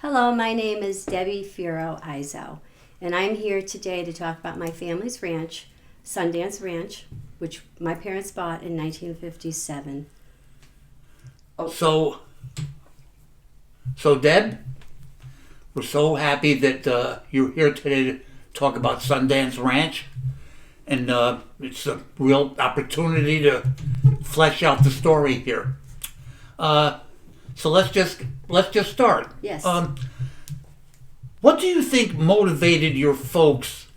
Hello, my name is Debby Fiero Izzo, and I'm here today to talk about my family's ranch, Sundance Ranch, which my parents bought in 1957. So Deb, we're so happy that you're here today to talk about Sundance Ranch, and it's a real opportunity to flesh out the story here. So let's just start. Yes. What do you think motivated your folks,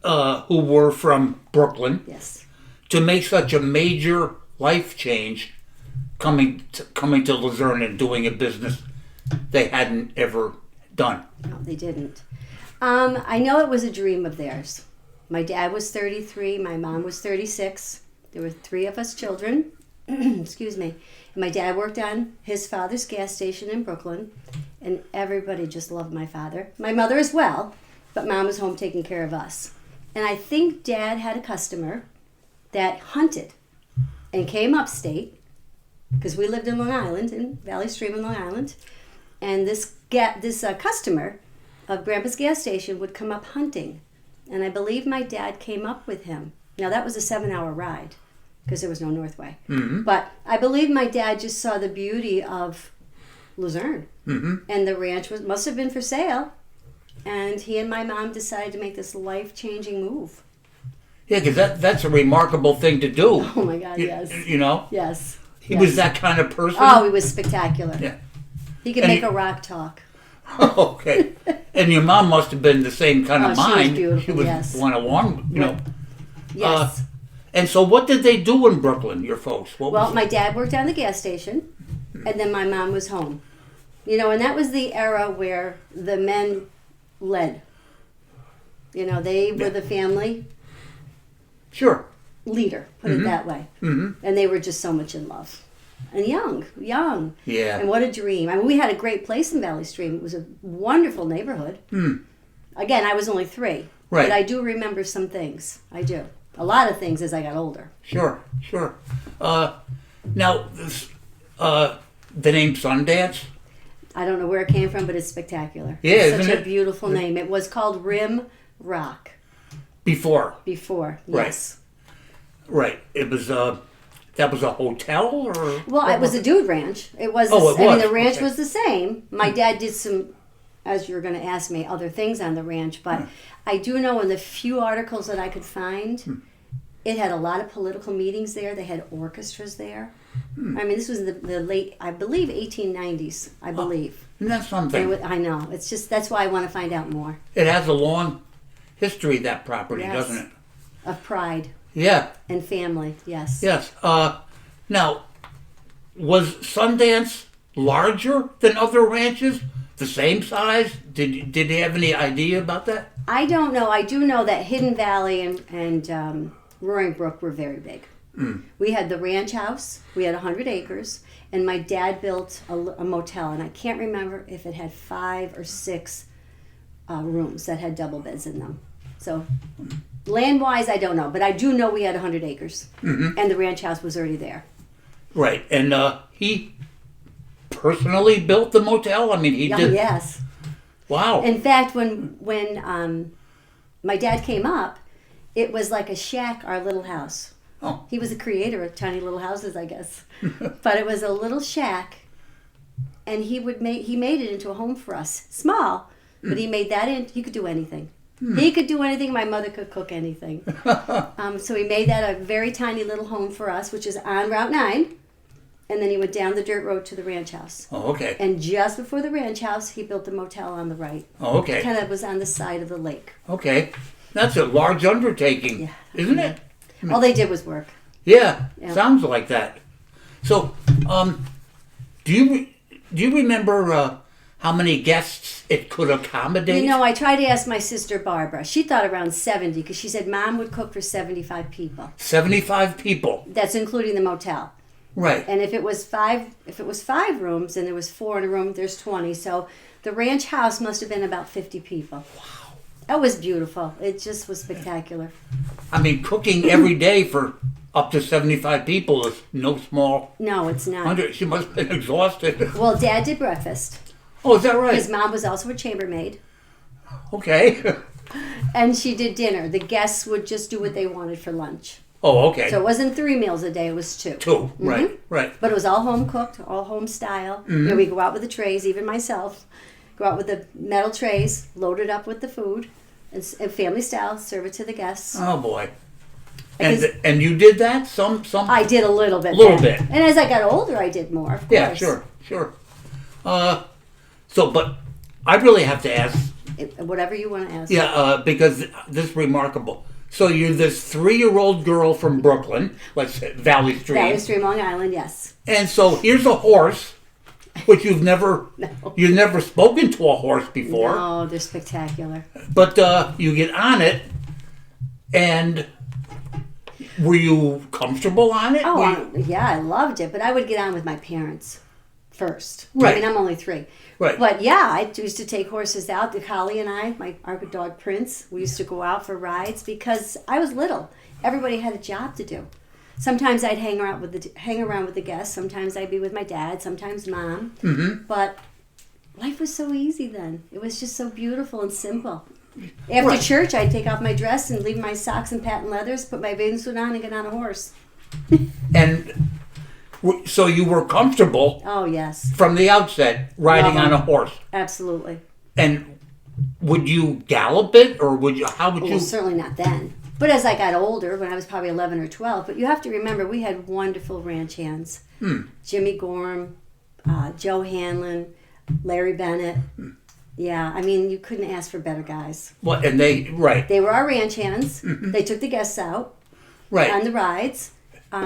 who were from Brooklyn, Yes. to make such a major life change, coming to Luzerne and doing a business they hadn't ever done? No, they didn't. I know it was a dream of theirs. My dad was 33, my mom was 36. There were three of us children. Excuse me. And my dad worked on his father's gas station in Brooklyn, and everybody just loved my father. My mother as well, but mom was home taking care of us. And I think dad had a customer that hunted and came upstate, because we lived in Long Island, in Valley Stream in Long Island, and this customer of Grandpa's gas station would come up hunting, and I believe my dad came up with him. Now that was a 7-hour ride, because there was no Northway. Mm-hmm. But I believe my dad just saw the beauty of Luzerne, and the ranch must have been for sale, and he and my mom decided to make this life-changing move. Yeah, because that's a remarkable thing to do. Oh my God, yes. You know? Yes. He was that kind of person? Oh, he was spectacular. Yeah. He could make a rock talk. Okay. And your mom must have been the same kind of Oh, she was mind. beautiful, She was yes. one-on-one, you know. Yes. And so what did they do in Brooklyn, your folks? My dad worked on the gas station, and then my mom was home. You know, and that was the era where the men led. You know, they were the family Sure. leader, put it that way. Mm-hmm. And they were just so much in love. And young. Yeah. And what a dream. I mean, we had a great place in Valley Stream. It was a wonderful neighborhood. Again, I was only 3. Right. But I do remember some things. I do. A lot of things as I got older. Sure. Now, the name Sundance? I don't know where it came from, but it's spectacular. Yeah, it's isn't such a it? beautiful name. It was called Rim Rock Before. before. Right. Yes. Right. It was that was a hotel, or? Well, it was a dude ranch. It was. Oh, it I mean, was. the ranch Okay. was the same. My dad did some, as you were going to ask me, other things on the ranch, but I do know in the few articles that I could find, it had a lot of political meetings there. They had orchestras there. I mean, this was the late, I believe, 1890s. I believe. Isn't that something? I know. It's just that's why I want to find out more. It has a long history, that property, Yes. doesn't it? Of pride Yeah. and family. Yes. Yes. Now, was Sundance larger than other ranches? The same size? Did you have any idea about that? I don't know. I do know that Hidden Valley and Roaring Brook were very big. We had the ranch house. We had 100 acres. And my dad built a motel. And I can't remember if it had 5 or 6 rooms that had double beds in them. So land-wise, I don't know. But I do know we had 100 acres. And the ranch house was already there. Right. And he personally built the motel? I mean, he Oh, did. yes. Wow. In fact, when my dad came up, it was like a shack, our little house. Oh. He was a creator of tiny little houses, I guess. But it was a little shack, and he made it into a home for us. Small, but he made that in. He could do anything. He could do anything. My mother could cook anything. So he made that a very tiny little home for us, which is on Route 9. And then he went down the dirt road to the ranch house. Oh, okay. And just before the ranch house, he built the motel on the right. Oh, okay. Kind of was on the side of the lake. Okay. That's a large undertaking, Yeah. isn't it? All they did was work. Yeah, Yeah. sounds like that. So, do you remember how many guests it could accommodate? You know, I tried to ask my sister Barbara. She thought around 70 because she said Mom would cook for 75 people. 75 people. That's including the motel. Right. And if it was 5 rooms and there was 4 in a room, there's 20. So the ranch house must have been about 50 people. Wow. That was beautiful. It just was spectacular. I mean, cooking every day for up to 75 people is no small No, it's not. She must have been exhausted. Well, Dad did breakfast. Oh, is that right? His mom was also a chambermaid. Okay. And she did dinner. The guests would just do what they wanted for lunch. Oh, okay. So it wasn't 3 meals a day, it was 2. 2, right, right. But it was all home cooked, all home style. You know, we go out with the trays, even myself. Go out with the metal trays, loaded up with the food, and family style, serve it to the guests. Oh boy. Because And you did that? Some I did a little bit. Little then. bit. And as I got older, I did more, of course. Yeah, sure. But I really have to ask. Whatever you want to ask. Yeah, because this is remarkable. So you're this 3-year-old girl from Brooklyn, let's say Valley Stream. Valley Stream, Long Island, yes. And so here's a horse, which you've never spoken to a horse before. No, they're spectacular. But you get on it, and were you comfortable on it? Oh, yeah, I loved it. But I would get on with my parents first. Right. I mean, I'm only 3. Right. But yeah, I used to take horses out. The collie and our dog Prince, we used to go out for rides because I was little. Everybody had a job to do. Sometimes I'd hang around with the guests. Sometimes I'd be with my dad. Sometimes mom. Mm-hmm. But life was so easy then. It was just so beautiful and simple. After church, I'd take off my dress and leave my socks and patent leathers, put my bathing suit on, and get on a horse. And so you were comfortable. Oh yes. From the outset, riding on a horse. Absolutely. And would you gallop it, or how would you? Well, certainly not then. But as I got older, when I was probably 11 or 12, but you have to remember, we had wonderful ranch hands. Jimmy Gorham, Joe Hanlon, Larry Bennett. Yeah, I mean, you couldn't ask for better guys. Well, and they were our ranch hands. Mm-hmm. They took the guests out on the rides.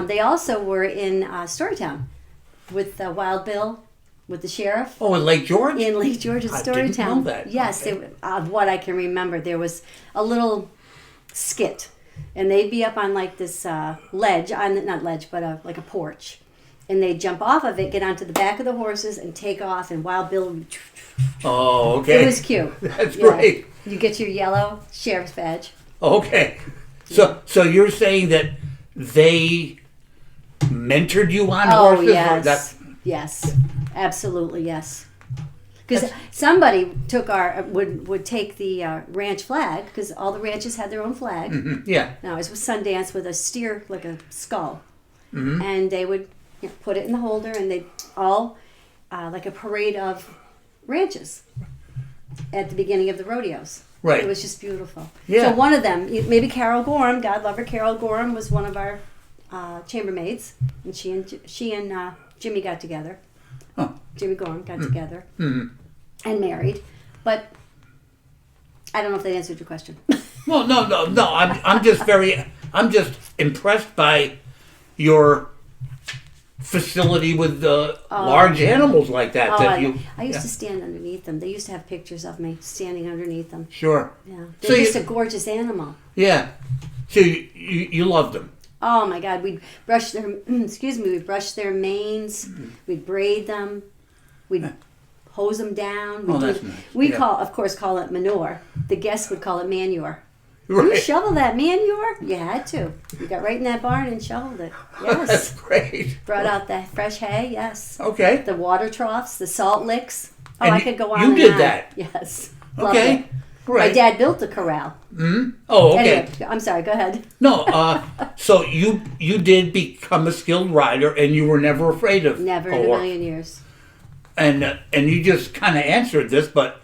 They also were in Storytown with Wild Bill, with the sheriff. Oh, in Lake George? In Lake George at Storytown. I didn't know that. Yes, okay. What I can remember, there was a little skit, and they'd be up on like this ledge, not ledge, but like a porch, and they'd jump off of it, get onto the back of the horses, and take off, and Wild Bill would... Oh, okay. It was cute. That's great. You get your yellow sheriff's badge. Okay. So you're saying that they mentored you on horses? Yes. Yes. Absolutely, yes. Because somebody would take the ranch flag, because all the ranches had their own flag. Mm-hmm. Yeah. Now, it was Sundance with a steer, like a skull. Mm-hmm. And they would put it in the holder, and they'd all, like a parade of ranches at the beginning of the rodeos. Right. It was just beautiful. Yeah. So one of them, maybe Carol Gorham, God love her, Carol Gorham was one of our chambermaids, and she and Jimmy got together. Huh. Jimmy Gorham got together and married, but I don't know if that answered your question. Well, no. I'm just impressed by your facility with large animals like that. I used to stand underneath them. They used to have pictures of me standing underneath them. Sure. Yeah, they're just a gorgeous animal. Yeah. So you loved them. Oh my God, we'd brush their we'd brush their manes, we'd braid them, we'd hose them down. That's nice. We of course call it manure. The guests would call it manure. Right. You shovel that manure? You had to. You got right in that barn and shoveled it. Yes. That's great. Brought out the fresh hay, yes. Okay. The water troughs, the salt licks. Oh, And I could go on you and did on. that? Yes. Loved Okay. it. Right. My dad built the corral. Mm-hmm. Oh, okay. Anyway, I'm sorry, go ahead. No, so you did become a skilled rider, and you were never afraid of Never a in a horse. million years. And you just kind of answered this, but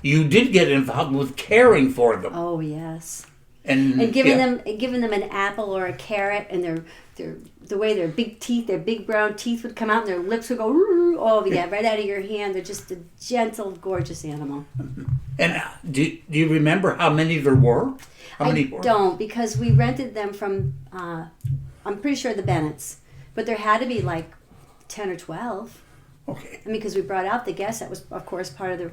you did get involved with caring for them. Oh, yes. And giving them an apple or a carrot, and the way their big teeth, their big brown teeth would come out, and their lips would go, oh yeah, right out of your hand. They're just a gentle, gorgeous animal. And do you remember how many there were? How many I don't, because we rented them from, I'm pretty sure the Bennetts, but there had to be like 10 or 12. Okay. I mean, because we brought out the guests. That was, of course, part of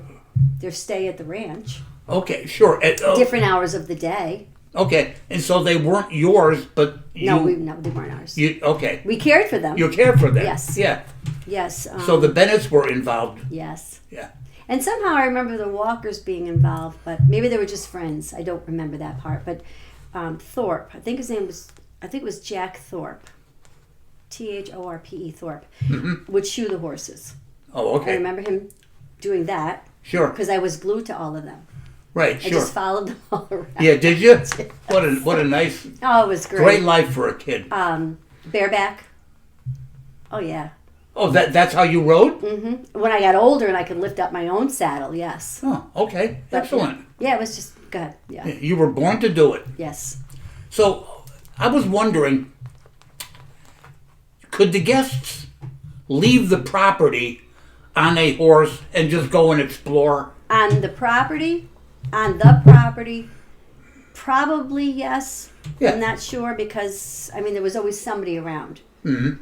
their stay at the ranch. Okay, sure. Different hours of the day. Okay, and so they weren't yours, but No, they weren't ours. Okay. We cared for them. You cared for them. Yes. Yeah. Yes. So the Bennetts were involved. Yes. Yeah. And somehow I remember the Walkers being involved, but maybe they were just friends. I don't remember that part. But Thorpe, I think his name was, it was Jack Thorpe. Thorpe. Thorpe. Mm-hmm. Would shoe the horses. Oh, okay. I remember him doing that Sure. because I was glued to all of them. Right. I Sure. just followed them all around. Yeah. Did you? What a nice, Oh, it was great. great life for a kid. Bareback. Oh yeah. Oh, that's how you rode? When I got older and I could lift up my own saddle, yes. Oh, okay. But, Excellent. Yeah, it was just good. Yeah. You were born to do it. Yes. So, I was wondering, could the guests leave the property on a horse and just go and explore? On the property, probably yes. Yeah. I'm not sure because there was always somebody around Mm-hmm.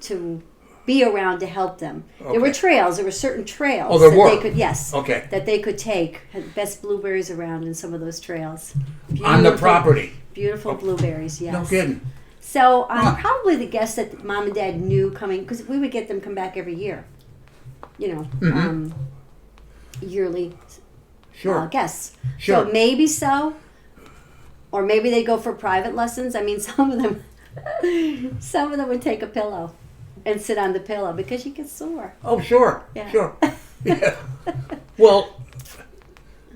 to be around to help them. Okay. There were trails. There were certain trails Oh, there were? they could Okay. that they could take. Had the best blueberries around in some of those trails. On the property? Beautiful blueberries. Yes. No kidding. So Huh. probably the guests that Mom and Dad knew coming because we would get them come back every year. Yearly Sure. guests. Sure. So maybe so, or maybe they go for private lessons. Some of them would take a pillow and sit on the pillow because you get sore. Oh, sure. Yeah. Sure. Yeah. Well,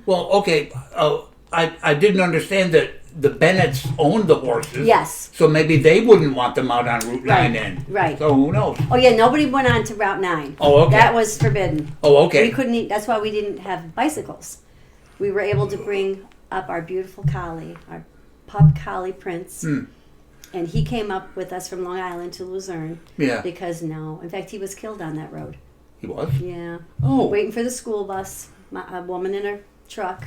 okay. I didn't understand that the Bennetts owned the horses. Yes. So maybe they wouldn't want them out on Route 9 then. Right. So who knows? Oh yeah, nobody went on to Route 9. Oh, okay. That was forbidden. Oh, okay. We couldn't. That's why we didn't have bicycles. We were able to bring up our beautiful collie, our pup collie Prince, and he came up with us from Long Island to Luzerne. Yeah. Because in fact, he was killed on that road. He was? Yeah. Oh. Waiting for the school bus, a woman in a truck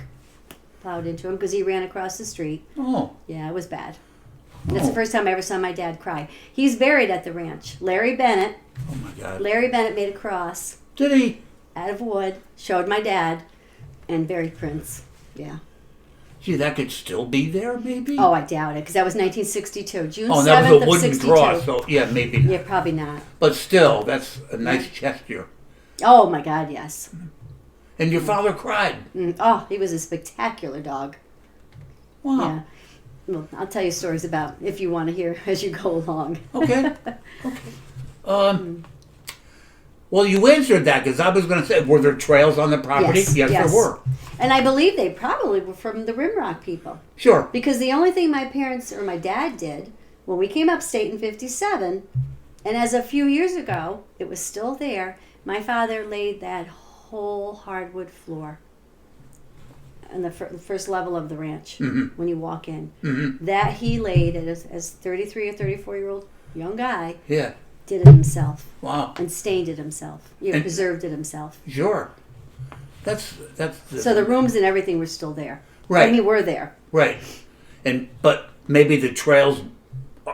plowed into him because he ran across the street. Oh. Yeah, it was bad. That's the first time I ever saw my dad cry. He's buried at the ranch. Larry Bennett made a cross Did he? out of wood, showed my dad, and buried Prince. Yeah. Gee, that could still be there, maybe? Oh, I doubt it, because that was 1962. June 7th Oh, that was a of wooden 62. cross, so yeah, maybe. Yeah, probably not. But still, that's a nice gesture. Oh, my God, yes. And your father cried. Oh, he was a spectacular dog. Wow. Yeah. Well, I'll tell you stories about if you want to hear as you go along. Okay. Well, you answered that because I was going to say, were there trails on the property? Yes, there were. And I believe they probably were from the Rimrock people. Sure. Because the only thing my parents or my dad did when we came upstate in 57, and as a few years ago, it was still there, my father laid that whole hardwood floor on the first level of the ranch when you walk in. That he laid as 33 or 34-year-old young guy. Yeah. Did it himself. Wow. And stained it himself. Preserved it himself. Sure. That's So the rooms and everything were still there. Right. Were there. Right. But maybe the trails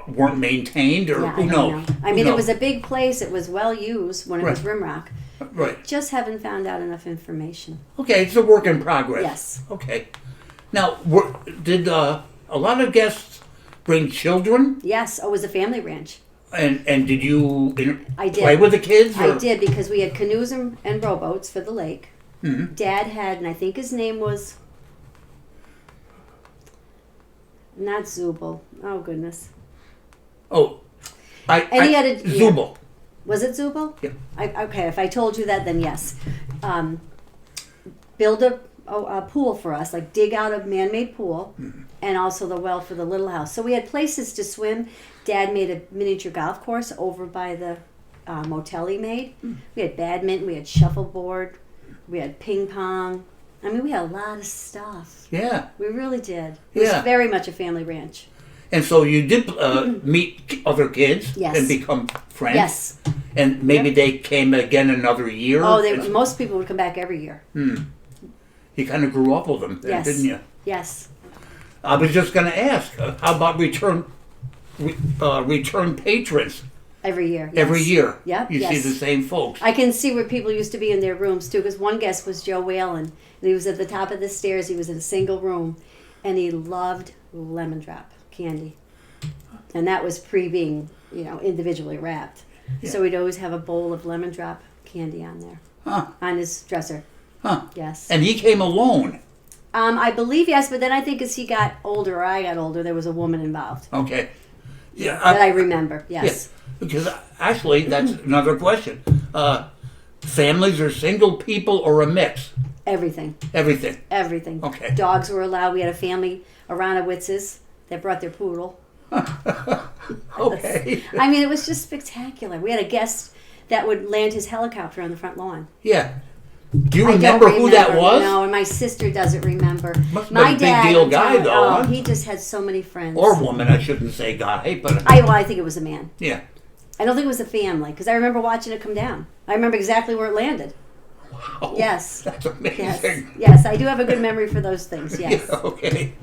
weren't maintained, or Yeah, who I knows? don't know. It was a big place. It was well used when it was Rimrock. Right. Just haven't found out enough information. Okay, it's a work in progress. Yes. Okay. Now, did a lot of guests bring children? Yes. Oh, it was a family ranch. And did you I did. play with the kids? I did because we had canoes and rowboats for the lake. Dad had, and I think his name was not Zubel. Oh goodness. Oh, He had a Zubel. Was it Zubel? Yeah. Okay, if I told you that, then yes. Build a pool for us, like dig out a man-made pool, and also the well for the little house. So we had places to swim. Dad made a miniature golf course over by the motel he made. We had badminton, we had shuffleboard, we had ping pong. We had a lot of stuff. Yeah. We really did. It was very much a family ranch. And so you did meet other kids and become friends? Yes. And maybe they came again another year? Oh, most people would come back every year. You kind of grew up with them then, didn't you? Yes. I was just going to ask, how about return patrons? Every year. Yes. Every year? Yep. You see the same folks? I can see where people used to be in their rooms, too, because one guest was Joe Whalen, and he was at the top of the stairs. He was in a single room, and he loved lemon drop candy. And that was being, individually wrapped. Yeah. So he'd always have a bowl of lemon drop candy on there. On his dresser. Huh. Yes. And he came alone? I believe yes, but then I think as he got older, or I got older, there was a woman involved. Okay. Yeah. That I remember, yes. Yeah, because actually, that's another question. families or single people or a mix? Everything. Everything. Everything. Okay. Dogs were allowed. We had a family, Aranowitzes, that brought their poodle. Okay. I mean, it was just spectacular. We had a guest that would land his helicopter on the front lawn. Yeah. Do you I don't remember who that was? No, and my sister doesn't remember. Must have My been a big dad, deal I'm guy, telling- though, huh? he just had so many friends. Or woman, I shouldn't say guy, but I think it was a man. yeah. I don't think it was a family because I remember watching it come down. I remember exactly where it landed. Wow. Yes. That's Yes, amazing. yes, I do have a good memory for those things. Yes. Yeah, okay.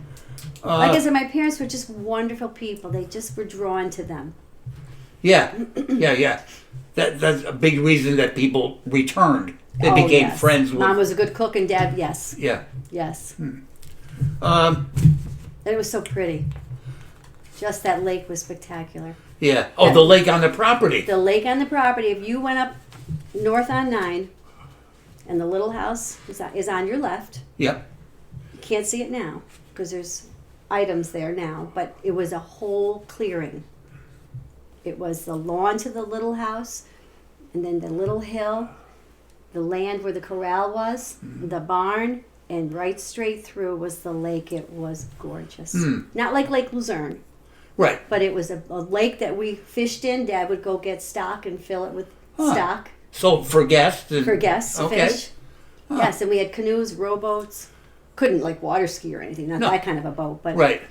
Like I said, my parents were just wonderful people. They just were drawn to them. Yeah, yeah. That's a big reason that people returned. They Oh, became yes. friends with. Mom was a good cook, and Dad, yes, Yeah. yes. Um. And it was so pretty. Just that lake was spectacular. Yeah. Oh, the lake on the property. The lake on the property. If you went up north on 9, and the little house is on your left. Yep. You can't see it now because there's items there now, but it was a whole clearing. It was the lawn to the little house, and then the little hill, the land where the corral was, the barn, and right straight through was the lake. It was gorgeous. Not like Lake Luzerne, Right. but it was a lake that we fished in. Dad would go get stock and fill it with stock So for guests. And, for guests to okay. fish. Yes, and we had canoes, rowboats. Couldn't like water ski or anything, not No. that kind of a boat, but Right.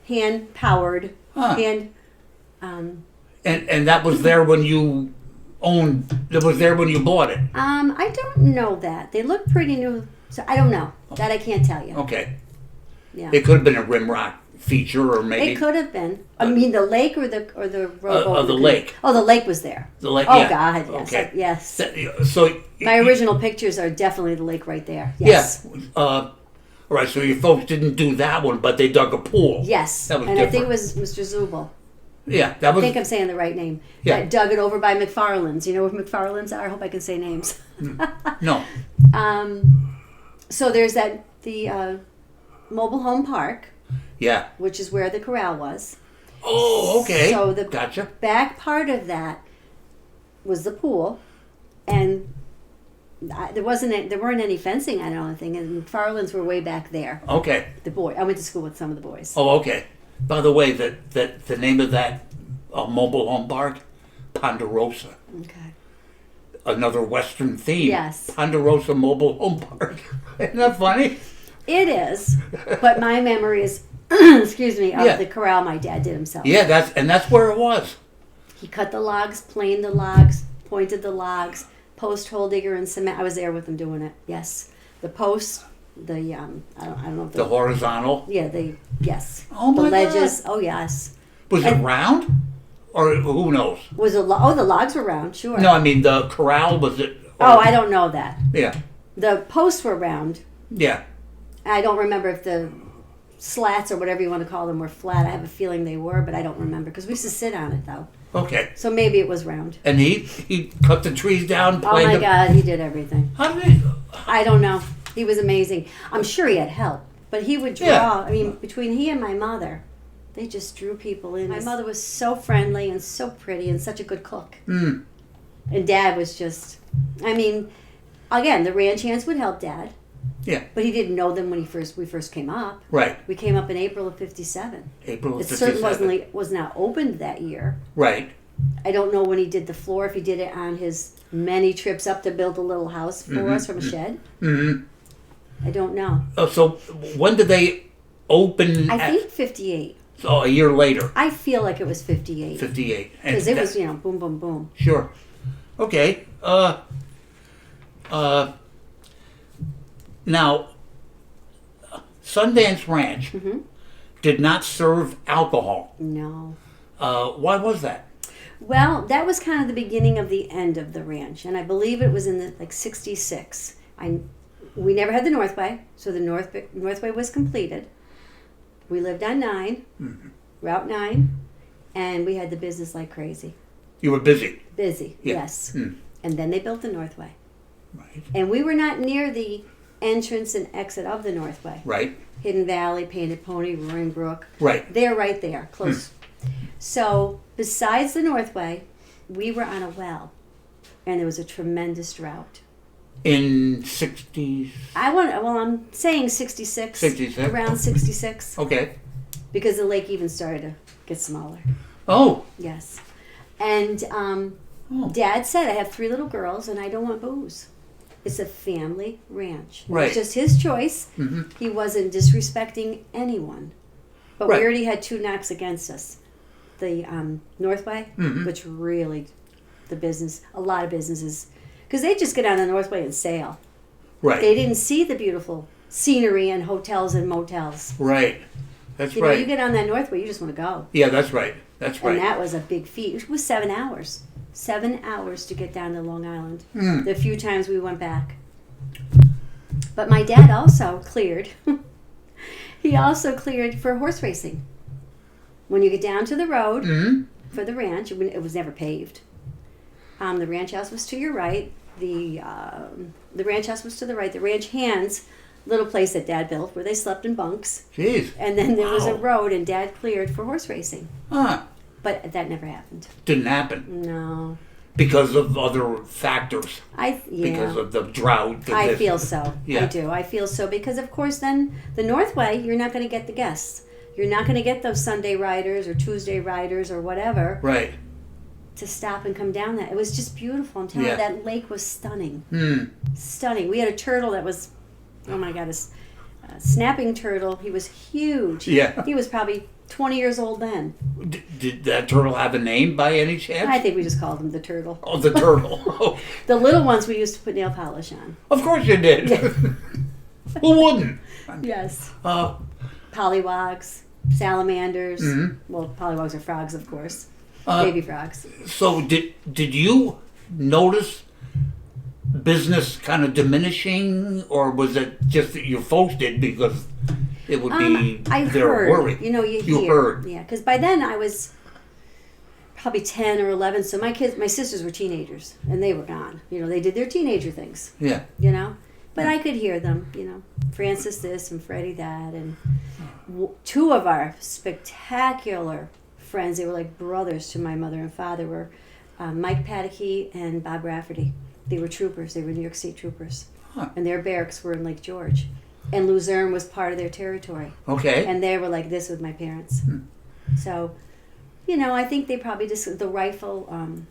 hand powered, hand. And that was there when you owned. That was there when you bought it. I don't know that. They look pretty new, so I don't know. That I can't tell you. Okay. Yeah, It could have been a rimrock feature, or maybe it could have been. I mean, the lake or the rowboat. the lake. Oh, the lake was there. the lake. Oh yeah. God, yes, Okay. yes. So My original pictures are definitely the lake right there. Yes. Yeah. All right. So your folks didn't do that one, but they dug a pool. Yes. That was and I think it different. was Mr. Zubel. Yeah. That I was. think I'm saying the right name. Yeah. That dug it over by McFarland's. You know where McFarland's are? I hope I can say names. No. So there's the mobile home park, Yeah. which is where the corral was. Oh, okay. So the Gotcha. back part of that was the pool, and there weren't any fencing. I don't think, and McFarland's were way back there. Okay. I went to school with some of the boys. Oh, okay. By the way, the name of that mobile home park, Ponderosa. Okay. Another Western theme. Yes. Ponderosa Mobile Home Park. Isn't that funny? It is, but my memory is, excuse me, of Yeah. the corral my dad did himself. Yeah, that's where it was. He cut the logs, planed the logs, pointed the logs, post hole digger and cement. I was there with him doing it. Yes, the post, I don't know if The horizontal. yes. Oh, my the ledges. God. Oh yes. Was it round? Or who knows? Was the logs were round, sure. No, I mean the corral, was it? Oh, I don't know that. Yeah. The posts were round. Yeah. I don't remember if the slats or whatever you want to call them were flat. I have a feeling they were, but I don't remember because we used to sit on it though. Okay. So maybe it was round. And he cut the trees down. Oh my God, he did everything. How did he? I don't know. He was amazing. I'm sure he had help, but he would draw. Yeah. I mean, between he and my mother, they just drew people in. My mother was so friendly and so pretty and such a good cook. Mm. And Dad was just, I mean, again, the ranch hands would help Dad. Yeah. But he didn't know them when we first came up. Right. We came up in April of '57. April of It 57. certainly was not opened that year. Right. I don't know when he did the floor, if he did it on his many trips up to build a little house for us from a shed. Mm-hmm. I don't know. Oh, so when did they open? I think 58. So a year later. I feel like it was 58. 58. Because it was, boom, boom, boom. Sure. Okay. Now, Sundance Ranch did not serve alcohol. No. Why was that? Well, that was kind of the beginning of the end of the ranch. And I believe it was in the 66. We never had the Northway, so the Northway was completed. We lived on 9, Route 9, and we had the business like crazy. You were busy. Busy, Yeah. yes. Mm. And then they built the Northway. Right. And we were not near the entrance and exit of the Northway. Right. Hidden Valley, Painted Pony, Roaring Brook. Right. They're right there, close. So besides the Northway, we were on a well. and there was a tremendous drought. In 60s? I'm saying 66. 66? Around 66. Okay. Because the lake even started to get smaller. Oh. Yes. And Dad said, I have 3 little girls and I don't want booze. It's a family ranch. It Right. was just his choice. Mm-hmm. He wasn't disrespecting anyone. But Right. we already had 2 knocks against us. The Northway, which really, a lot of businesses, because they just get on the Northway and sail. Right. They didn't see the beautiful scenery and hotels and motels. Right. That's You know, right. you get on that Northway, you just want to go. Yeah, that's right. That's right. And that was a big feat. It was 7 hours. 7 hours to get down to Long Island. The few times we went back. But my dad also cleared. He also cleared for horse racing. When you get down to the road for the ranch, it was never paved. The ranch house was to your right. The ranch house was to the right. The ranch hands, little place that Dad built where they slept in bunks. Jeez. And then there was a Wow. road, and Dad cleared for horse racing. Huh. But that never happened. Didn't happen. No. Because of other factors. Because Yeah. of the drought. I feel so. Yeah. I do. I feel so because, of course, then the Northway, you're not going to get the guests. You're not going to get those Sunday riders or Tuesday riders or whatever Right. to stop and come down that. It was just beautiful. I'm telling you, that lake was stunning. Stunning. We had a turtle that was, oh my God, a snapping turtle. He was huge. Yeah. He was probably 20 years old then. Did that turtle have a name by any chance? I think we just called him the turtle. Oh, the turtle. Oh, The little ones we used to put nail polish on. of course you did. Who wouldn't? Yes. Uh, Pollywogs, salamanders. Well, pollywogs are frogs, of course. Baby frogs. so did you notice business kind of diminishing, or was it just that your folks did because it would be I've their heard. worry? You know, you hear. Heard. Yeah, because by then I was probably 10 or 11, so my sisters were teenagers, and they were gone. You know, they did their teenager things, Yeah. you know. But I could hear them, you know, Francis this and Freddie that, and 2 of our spectacular friends, they were like brothers to my mother and father, were Mike Pataky and Bob Rafferty. They were troopers. They were New York State troopers. Huh. And their barracks were in Lake George. And Luzerne was part of their territory. Okay. And they were like this with my parents. So, you know, I think they probably just, the rifle and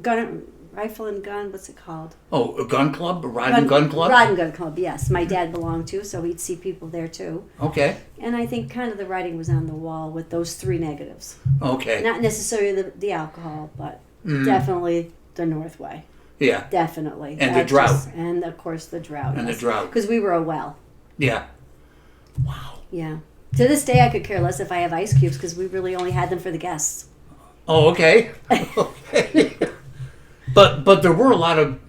gun, what's it called? Oh, a gun club? A riding gun club? Rod and gun club, yes. My dad belonged to, so he'd see people there too. Okay. And I think kind of the writing was on the wall with those 3 negatives. Okay. Not necessarily the alcohol, but definitely the Northway. Yeah. Definitely. And the drought. And of course the drought. And the drought. Because we were a well. Yeah. Wow. Yeah. To this day, I could care less if I have ice cubes because we really only had them for the guests. Oh, okay. Okay. But there were a lot of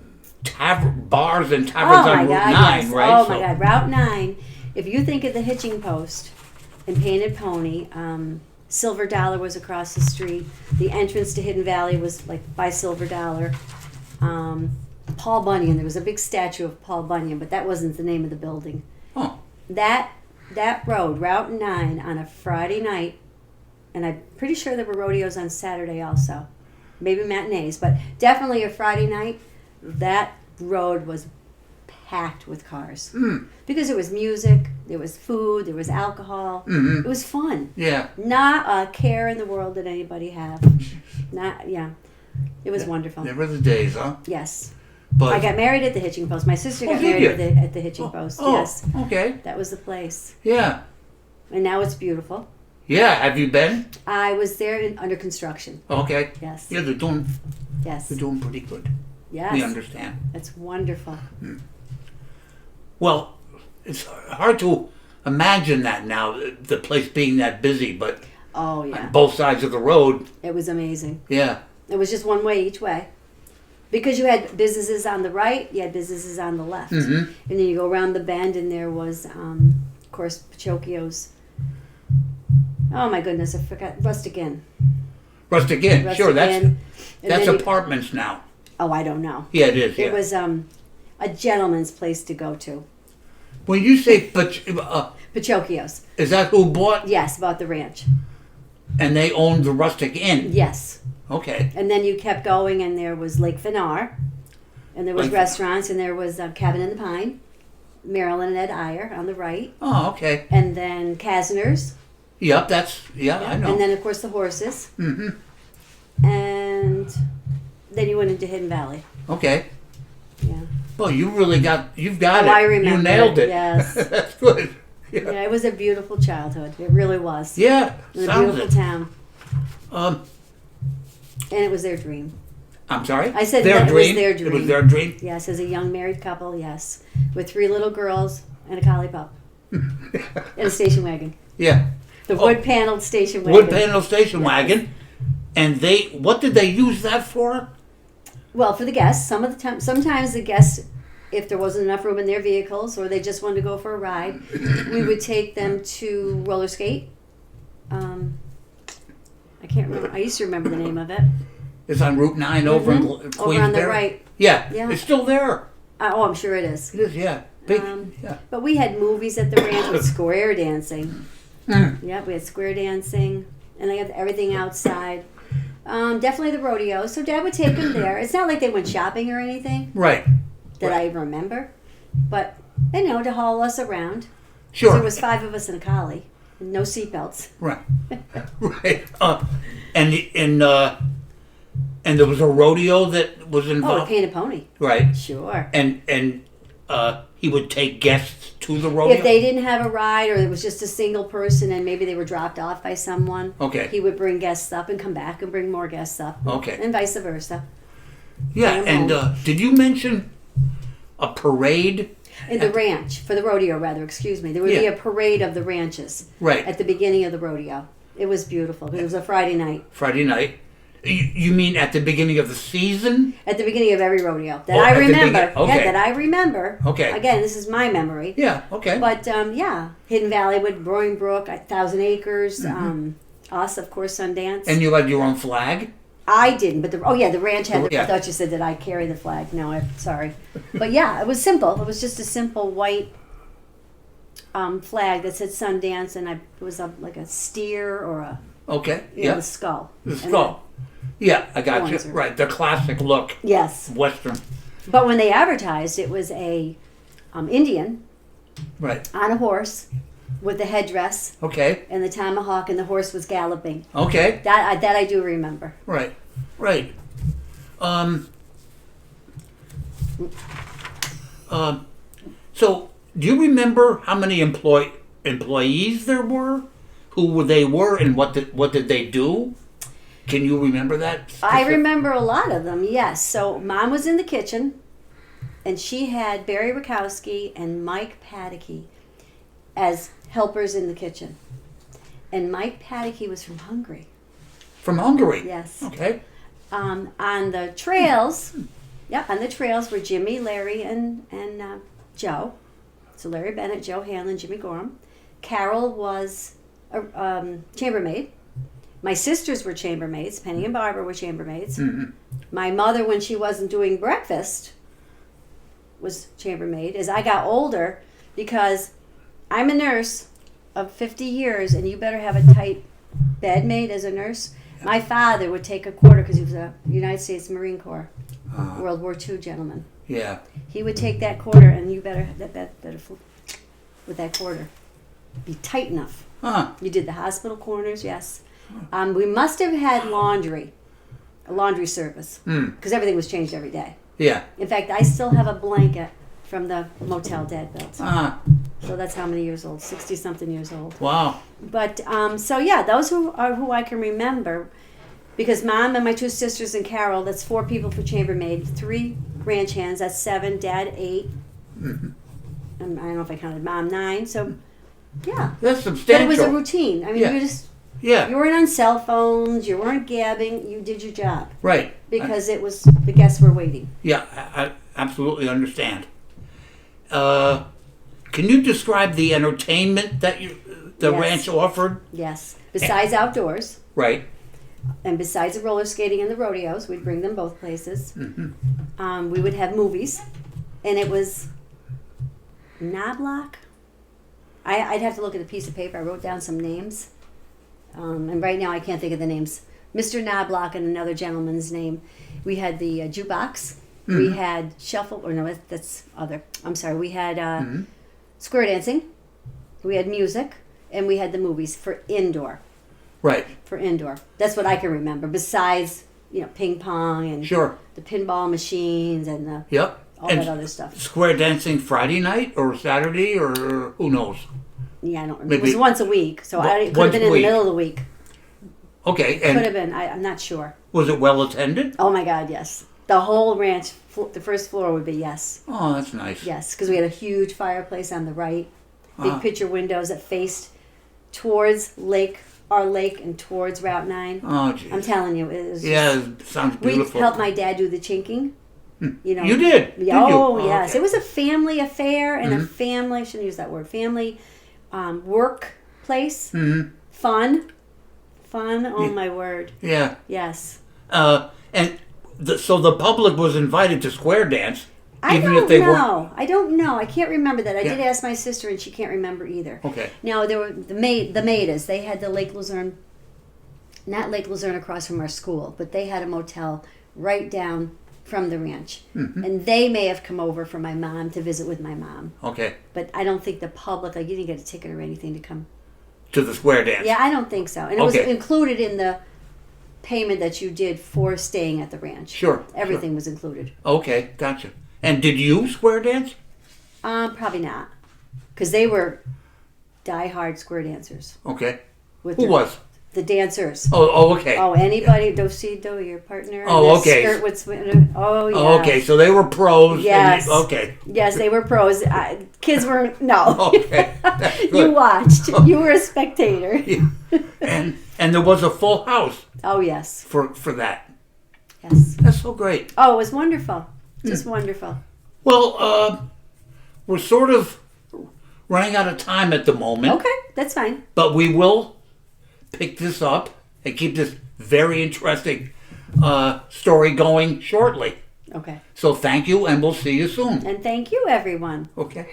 bars and taverns on Route 9, yes. right? Oh my God, Route 9. If you think of the hitching post and Painted Pony, Silver Dollar was across the street. The entrance to Hidden Valley was like by Silver Dollar. Paul Bunyan, there was a big statue of Paul Bunyan, but that wasn't the name of the building. Oh. That road, Route 9, on a Friday night, and I'm pretty sure there were rodeos on Saturday also. Maybe matinees, but definitely a Friday night, that road was packed with cars. Because there was music, there was food, there was alcohol. It was fun. Yeah. Not a care in the world did anybody have. It was wonderful. There were the days, huh? Yes. But I got married at the Hitching Post. My sister got did married you? at the Hitching Post. Oh, Yes. okay. That was the place. Yeah. And now it's beautiful. Yeah. Have you been? I was there under construction. Okay. Yes. Yeah, they're doing Yes. pretty good. Yes. We understand. It's wonderful. Well, it's hard to imagine that now, the place being that busy, but Oh, yeah. on both sides of the road, It was amazing. yeah. It was just one way each way. Because you had businesses on the right, you had businesses on the left. And then you go around the bend and there was, of course, Pachocchio's. Oh my goodness, I forgot. Rustic Inn. Rustic Inn, sure, Rustic that's Inn. And that's then you- apartments now. Oh, I don't know. Yeah, it is. It Yeah. was a gentleman's place to go to. When you say, Pachocchio's. is that who bought Yes, about the ranch. and they owned the Rustic Inn? Yes. Okay. And then you kept going, and there was Lake Finar, and there was Lake- restaurants, and there was Cabin in the Pine, Marilyn and Ed Iyer on the right, Oh, okay. and then Kasner's, Yep, I know. and then of course the horses, Mm-hmm. and then you went into Hidden Valley. Okay. Yeah. Well, you've got it. I remember. You nailed it. Yes. That's good. Yeah. Yeah, it was a beautiful childhood. It really was. Yeah. It was a Sounds beautiful it. town, and it was their dream. I'm sorry? I said their that dream? it was their dream. It was their dream? Yes, as a young married couple, yes, with 3 little girls and a collie pup, and a station wagon, Yeah. the Oh. wood-paneled station wagon. Wood panel station Yes. wagon. And what did they use that for? Well, for the guests, sometimes the guests, if there wasn't enough room in their vehicles or they just wanted to go for a ride, we would take them to roller skate. I can't remember. I used to remember the name of it. It's on Route 9 over in Over Queensbury. on the right. Yeah. Yeah. It's still there. Oh, I'm sure it is. It is, yeah. Big, yeah. But we had movies at the ranch with square dancing. Mm. Yeah, we had square dancing, and they had everything outside. Definitely the rodeo. So Dad would take them there. It's not like they went shopping or anything Right. that I remember, but to haul us around. Sure. There was 5 of us in a collie, and no seatbelts. Right. Right. And there was a rodeo that was Oh, a involved. painted pony. Right. Sure. And he would take guests to the rodeo. If they didn't have a ride, or it was just a single person, and maybe they were dropped off by someone, Okay. he would bring guests up and come back and bring more guests up. Okay. And vice versa. Yeah. bring 'em And home. did you mention a parade? In the ranch, for the rodeo, rather, excuse me. There would be Yeah. a parade of the ranches Right. at the beginning of the rodeo. It was beautiful. It was a Friday night. Friday night. You mean at the beginning of the season? At the beginning of every rodeo. That Oh, I at the remember. begin- okay. Yeah, that I remember. Okay. Again, this is my memory. Yeah. Okay. But, Hidden Valley with Roaring Brook, 1,000 Acres, Mm-hmm. us, of course, Sundance. And you had your own flag? I didn't, but the ranch had. Yeah. I thought you said that I carry the flag. No, I'm sorry, but yeah, it was simple. It was just a simple white flag that said Sundance, and it was like a steer or a Okay. the skull. The And skull. Yeah, I got you. Horns are- Right, the classic look, Yes, Western. but when they advertised, it was a Indian Right. on a horse with the headdress Okay. and the tomahawk, and the horse was galloping. Okay. That I do remember. Right. Right. So, do you remember how many employees there were? Who they were, and what did they do? Can you remember that? I remember a lot of them, yes. So Mom was in the kitchen, and she had Barry Rakowski and Mike Padicky as helpers in the kitchen. And Mike Padicky was from Hungary. From Hungary. Yes. Okay. On the trails, on the trails were Jimmy, Larry, and Joe. So Larry Bennett, Joe Hanlon, Jimmy Gorham. Carol was a chambermaid. My sisters were chambermaids. Penny and Barbara were chambermaids. Mm-hmm. My mother, when she wasn't doing breakfast, was chambermaid. As I got older, because I'm a nurse of 50 years, and you better have a tight bed made as a nurse. My father would take a quarter, because he was a United States Marine Corps, World War II gentleman. Yeah. He would take that quarter, and you better have that bed with that quarter be tight enough. Huh. You did the hospital corners, yes. We must have had a laundry service, because everything was changed every day. Yeah. In fact, I still have a blanket from the motel Dad built. So that's how many years old? 60-something years old. Wow. But, those are who I can remember. Because Mom and my 2 sisters and Carol, that's 4 people for chambermaid. 3 ranch hands, that's 7. Dad, 8. Mm-hmm. And I don't know if I counted Mom, 9. So, yeah. That's But substantial. it was a routine. I mean, Yeah. you weren't on cell phones, you weren't gabbing, you did your job. Right. Because the guests were waiting. Yeah, I absolutely understand. Can you describe the entertainment that the Yes. ranch offered? Yes. Besides outdoors, Right. and besides the roller skating and the rodeos, we'd bring them both places. Mm-hmm. We would have movies, and it was Knobloch. I'd have to look at a piece of paper. I wrote down some names, and right now I can't think of the names. Mr. Knobloch and another gentleman's name. We had the jukebox. We had shuffle, or no, that's other. I'm sorry. We had square dancing. We had music, and we had the movies for indoor. Right. For indoor. That's what I can remember. Besides, ping pong and Sure. the pinball machines and the Yep. all And that other stuff. square dancing Friday night or Saturday or who knows? Yeah, I don't remember. It Maybe was once a week, so it could once have been a in the week. middle of the week. Okay. Could And have been. I'm not sure. was it well attended? Oh my God, yes. The whole ranch, the first floor would be yes. Oh, that's nice. Yes, because we had a huge fireplace on the right, big Ah. picture windows that faced towards our lake and towards Route 9. Oh, geez. I'm telling you, it was just, Yeah, it sounds we beautiful. helped my dad do the chinking. You You did? Yeah, Did you? oh, Oh, yes. okay. It was a family affair and a family, I shouldn't use that word, family workplace. Fun. Oh, my word. Yeah. Yes. And so the public was invited to square dance, I even don't if they weren't. know. I don't know. I can't remember that. I Yeah. did ask my sister, and she can't remember either. Okay. Now there were the Maidas. They had the Lake Luzerne, not Lake Luzerne across from our school, but they had a motel right down from the ranch, and they may have come over for my mom to visit with my mom. Okay. But I don't think the public, like you didn't get a ticket or anything to come. To the square dance. Yeah, I don't think so. And it was Okay. included in the payment that you did for staying at the ranch. Sure. Everything was included. Okay, gotcha. And did you square dance? Probably not, because they were die-hard square dancers. Okay. With Who their- was? The dancers. Oh, okay. Oh, anybody, Dosido, your partner. Oh, and the okay. Skirt with oh, yeah. Oh, okay, so they were pros. Yes. Okay. Yes, they were pros. Kids were no. Okay. That's You good. watched. You were a spectator. and there was a full house Oh yes, for that. yes. That's so great. Oh, it was wonderful. Just wonderful. Well, we're sort of running out of time at the moment. Okay, that's fine. But we will pick this up and keep this very interesting story going shortly. Okay. So thank you, and we'll see you soon. And thank you, everyone. Okay.